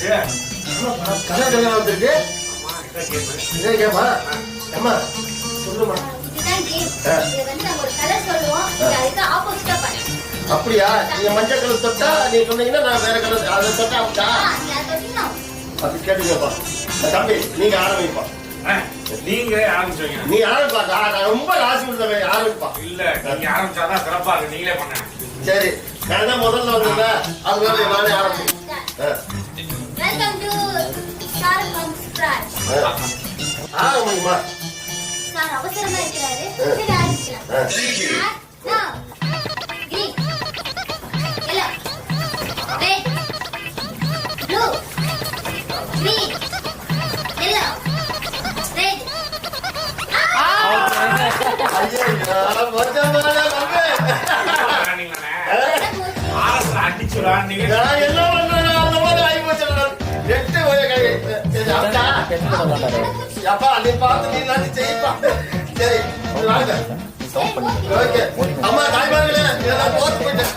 Colour colour வந்துருக்கு. இதே கேமா அம்மா சொல்லுமா. அப்படியா? நீங்க மஞ்சள் கலர் தொட்டா நீ சொன்னீங்கன்னா நான் வேற கலர் அதை தொட்டா அப்படியா? அது கேட்டுங்கப்பா. தம்பி நீங்க ஆரம்பிப்பா. நீங்க ஆரம்பிச்சீங்க. நீ ஆரம்பிப்பா. ரொம்ப ராசி உள்ளவன் ஆரம்பிப்பா. இல்ல நீங்க ஆரம்பிச்சாதான் சிறப்பா இருக்கு. நீங்களே பண்ண. சரி நான் தான் முதல்ல வந்தேன்ல அதனால நானே ஆரம்பிச்சேன். Welcome to Star Construct. ஆரம்பிமா. சார் அவசரமா இருக்காரு. சரி ஆரம்பிக்கலாம். Green, yellow, red, blue, green, yellow, red. அம்மா தாய்மார்களே இதெல்லாம் போட்டு போயிட்டேன்.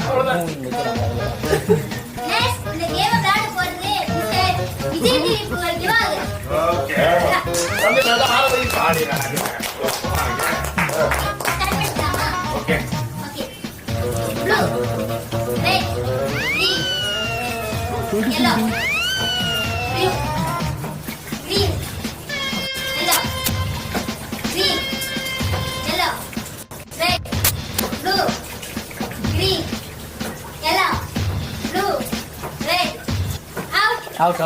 இந்த கேம் விளையாட போறது விஜய் டிவி வரைக்கும் வாங்க. ஓகே தம்பி நல்லா ஆரம்பி ஆடிடா. Okay okay blue, red, green, yellow, blue, green, yellow, green, yellow, red, blue, green, yellow, blue, red. Out. Out.